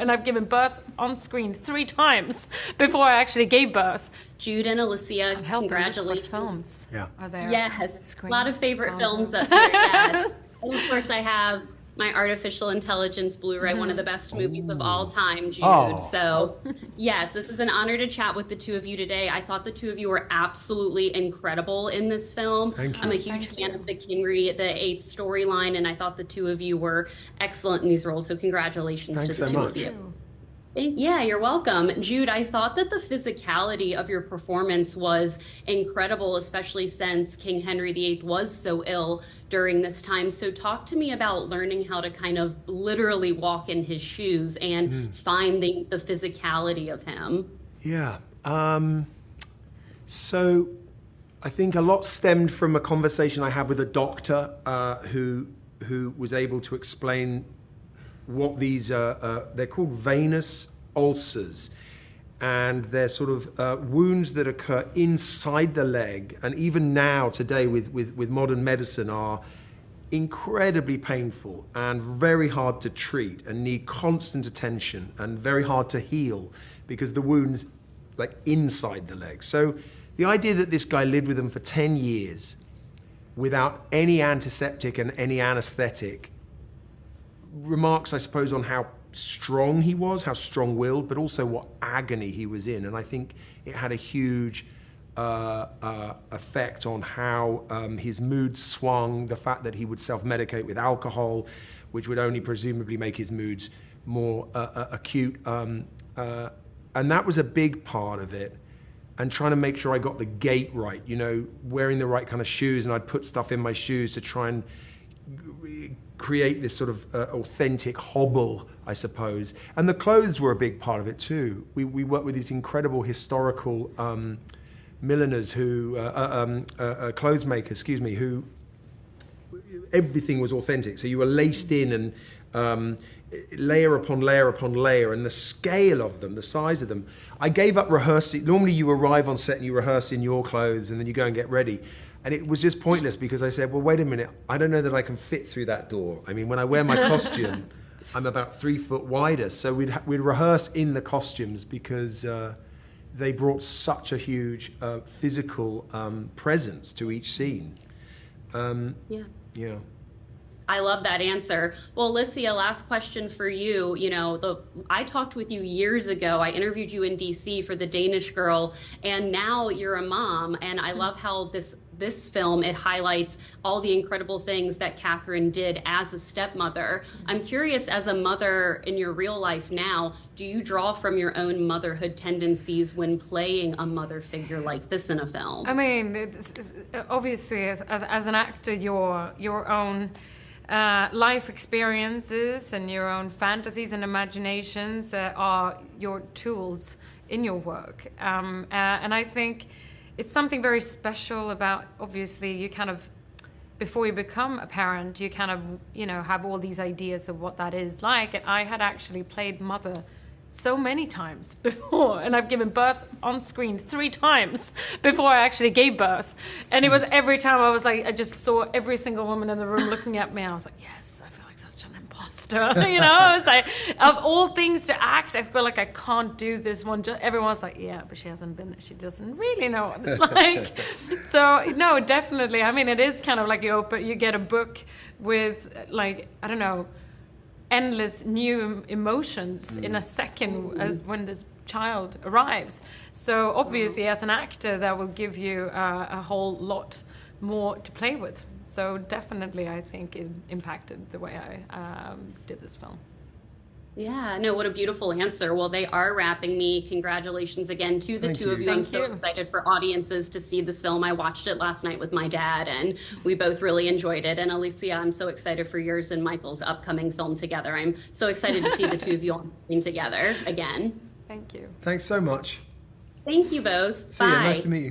And I've given birth on screen 3 times before I actually gave birth. Jude and Alicia, congratulations. What films are there? Yes, a lot of favorite films up here, yes. And of course, I have my Artificial Intelligence Blu-ray, one of the best movies of all time, Jude. Oh. So, yes, this is an honor to chat with the two of you today. I thought the two of you were absolutely incredible in this film. Thank you. I'm a huge fan of the Kingery, the 8th storyline, and I thought the two of you were excellent in these roles. So congratulations Thanks to the so two much. of you. Yeah, you're welcome. Jude, I thought that the physicality of your performance was incredible, especially since King Henry VIII was so ill during this time. So talk to me about learning how to kind of literally walk in his shoes and finding the physicality of him. Yeah. So I think a lot stemmed from a conversation I had with a doctor who was able to explain what these they're called venous ulcers, and they're sort of wounds that occur inside the leg, and even now today with modern medicine are incredibly painful and very hard to treat and need constant attention and very hard to heal because the wounds like inside the leg. So the idea that this guy lived with them for 10 years without any antiseptic and any anesthetic remarks, I suppose, on how strong he was, how strong-willed, but also what agony he was in. And I think it had a huge effect on how his mood swung, the fact that he would self-medicate with alcohol, which would only presumably make his moods more acute. And that was a big part of it. And trying to make sure I got the gait right, you know, wearing the right kind of shoes, and I'd put stuff in my shoes to try and create this sort of authentic hobble, I suppose. And the clothes were a big part of it too. We worked with these incredible historical milliners who, clothes makers, excuse me, who everything was authentic. So you were laced in and layer upon layer upon layer, and the scale of them, the size of them. I gave up rehearsing. Normally you arrive on set and you rehearse in your clothes and then you go and get ready. And it was just pointless because I said, well, wait a minute, I don't know that I can fit through that door. I mean, when I wear my costume, I'm about 3 foot wider. So we'd rehearse in the costumes because they brought such a huge physical presence to each scene. Yeah. I love that answer. Well, Alicia, last question for you. You know, I talked with you years ago. I interviewed you in DC for The Danish Girl, and now you're a mom. And I love how this film, it highlights all the incredible things that Catherine did as a stepmother. I'm curious, as a mother in your real life now, do you draw from your own motherhood tendencies when playing a mother figure like this in a film? I mean, obviously, as an actor, your own life experiences and your own fantasies and imaginations are your tools in your work. And I think it's something very special about, obviously, you kind of, before you become a parent, you kind of, you know, have all these ideas of what that is like. And I had actually played mother so many times before, and I've given birth on screen 3 times before I actually gave birth. And it was every time I was like, I just saw every single woman in the room looking at me. I was like, yes, I feel like such an imposter. You know, I was like, of all things to act, I feel like I can't do this one. Everyone's like, yeah, but she hasn't been there. She doesn't really know what it's like. So no, definitely. I mean, it is kind of like you get a book with, like, I don't know, endless new emotions in a second as when this child arrives. So obviously, as an actor, that will give you a whole lot more to play with. So definitely, I think it impacted the way I did this film. Yeah, no, what a beautiful answer. Well, they are wrapping me. Congratulations again to the two of you. I'm so excited for audiences to see this film. I watched it last night with my dad, and we both really enjoyed it. And Alicia, I'm so excited for yours and Michael's upcoming film together. I'm so excited to see the two of you on screen together again. Thank you. Thanks so much. Thank you both. See Bye. you. Nice to meet you.